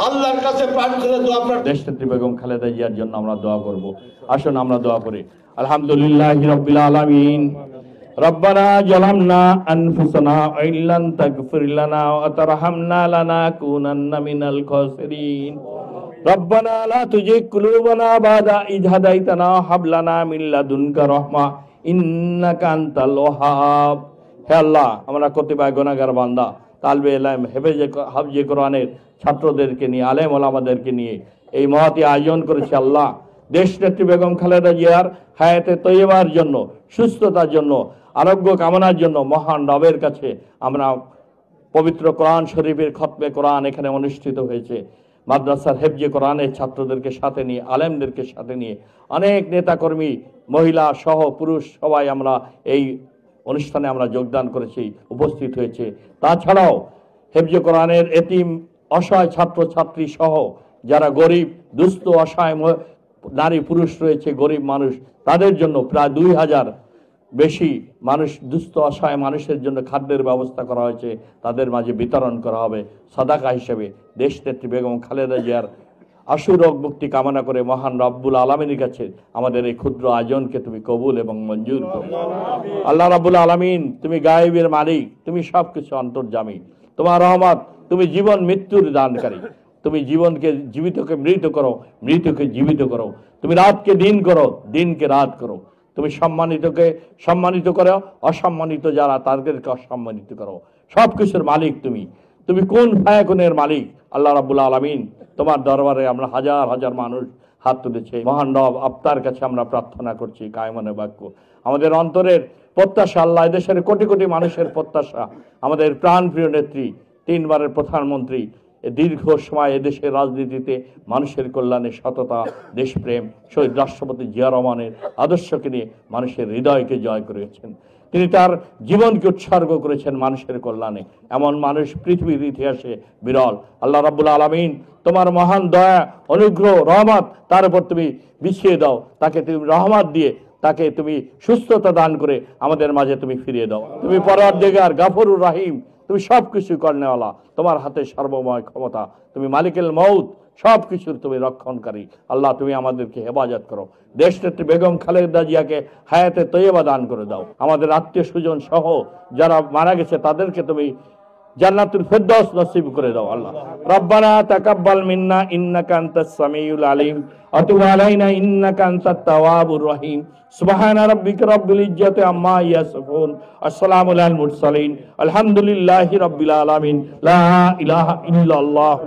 আল্লাহর কাছে প্রাণ খুলে দোয়া প্রার্থনা। দেশনেত্রী বেগম খালেদা জিয়ার জন্য আমরা দোয়া করব। আসুন আমরা দোয়া করি। আলহামদুলিল্লাহি রাব্বিল আলামিন। রব্বানা জালামনা আনফুসানা ওয়া ইল্লাম তাগফির লানা ওয়া তারহামনা লানাকুনান্না মিনাল খাসিরিন। রব্বানা লা তুজিগ কুলুবানা বাদা ইয হাদাইতানা ওয়া হাব লানা মিন লাদুনকা রাহমা ইন্নাকা আনতাল ওয়াহ্হাব। হে আল্লাহ, আমরা কতিপয় গুনাহগার বান্দা তালবে ইলম হাফজে কোরআনের ছাত্রদেরকে নিয়ে, আলেম ওলামাদেরকে নিয়ে এই মহতী আয়োজন করেছে। আল্লাহ, দেশনেত্রী বেগম খালেদা জিয়ার হায়াতে তৈয়বার জন্য, সুস্থতার জন্য, আরোগ্য কামনার জন্য মহান রবের কাছে আমরা পবিত্র কোরআন শরীফের খতমে কোরআন এখানে অনুষ্ঠিত হয়েছে। মাদ্রাসার হেফজে কোরআনের ছাত্রদেরকে সাথে নিয়ে, আলেমদেরকে সাথে নিয়ে, অনেক নেতাকর্মী, মহিলা সহ পুরুষ সবাই আমরা এই অনুষ্ঠানে আমরা যোগদান করেছি, উপস্থিত হয়েছে। তাছাড়াও হেফজে কোরআনের এতিম অসহায় ছাত্র ছাত্রী সহ যারা গরিব দুস্থ অসহায় নারী পুরুষ রয়েছে, গরিব মানুষ, তাদের জন্য প্রায় 2000 বেশি মানুষ, দুস্থ অসহায় মানুষের জন্য খাদ্যের ব্যবস্থা করা হয়েছে, তাদের মাঝে বিতরণ করা হবে সাদাকা হিসেবে। দেশনেত্রী বেগম খালেদা জিয়ার আশু রোগ মুক্তি কামনা করে মহান রব্বুল আলামিনের কাছে আমাদের এই ক্ষুদ্র আয়োজনকে তুমি কবুল এবং মঞ্জুর করো। আল্লাহ রাব্বুল আলামিন, তুমি গায়েবের মালিক, তুমি সবকিছু অন্তর্যামী। তোমার রহমত, তুমি জীবন মৃত্যুর দানকারী। তুমি জীবনকে জীবিতকে মৃত করো, মৃতকে জীবিত করো। তুমি রাতকে দিন করো, দিনকে রাত করো। তুমি সম্মানিতকে সম্মানিত করো, অসম্মানিত যারা তাদেরকে অসম্মানিত করো। সব কিছুর মালিক তুমি। তুমি কোন ফায়াকুনের মালিক। আল্লাহ রাব্বুল আলামিন, তোমার দরবারে আমরা হাজার হাজার মানুষ হাত তুলেছে। মহান রব আপনার কাছে আমরা প্রার্থনা করছি কায়মনে বাক্য, আমাদের অন্তরের প্রত্যাশা, আল্লাহ দেশের কোটি কোটি মানুষের প্রত্যাশা, আমাদের প্রাণপ্রিয় নেত্রী, 3 বারের প্রধানমন্ত্রী, দীর্ঘ সময় এদেশের রাজনীতিতে মানুষের কল্যাণে সততা, দেশপ্রেম, শহীদ রাষ্ট্রপতি জিয়া রহমানের আদর্শকে নিয়ে মানুষের হৃদয়কে জয় করেছেন। তিনি তার জীবনকে উৎসর্গ করেছেন মানুষের কল্যাণে। এমন মানুষ পৃথিবীর ইতিহাসে বিরল। আল্লাহ রাব্বুল আলামিন, তোমার মহান দয়া, অনুগ্রহ, রহমত তার উপর তুমি বিছিয়ে দাও। তাকে তুমি রহমত দিয়ে তাকে তুমি সুস্থতা দান করে আমাদের মাঝে তুমি ফিরিয়ে দাও। তুমি পরওয়ারদিগার, গাফুরুর রহিম, তুমি সব কিছু করনেওয়ালা। তোমার হাতে সর্বময় ক্ষমতা। তুমি মালিকুল মউত, সব কিছুর তুমি রক্ষণকারী। আল্লাহ, তুমি আমাদেরকে হেফাজত করো। দেশনেত্রী বেগম খালেদা জিয়াকে হায়াতে তৈয়বা দান করে দাও। আমাদের আত্মীয় স্বজন সহ যারা মারা গেছে তাদেরকে তুমি জান্নাতুল ফিরদাউস নসিব করে দাও। আল্লাহ রব্বানা তাকাব্বাল মিন্না ইন্নাকা আনতাস সামিউল আলিম ওয়া তুব আলাইনা ইন্নাকা আনতাত তাওয়াবুর রহিম। সুবহানা রাব্বিকা রাব্বিল ইজ্জাতি আম্মা ইয়াসিফুন, আসসালামু আলাল মুরসালিন, আলহামদুলিল্লাহি রাব্বিল আলামিন। লা ইলাহা ইল্লাল্লাহ।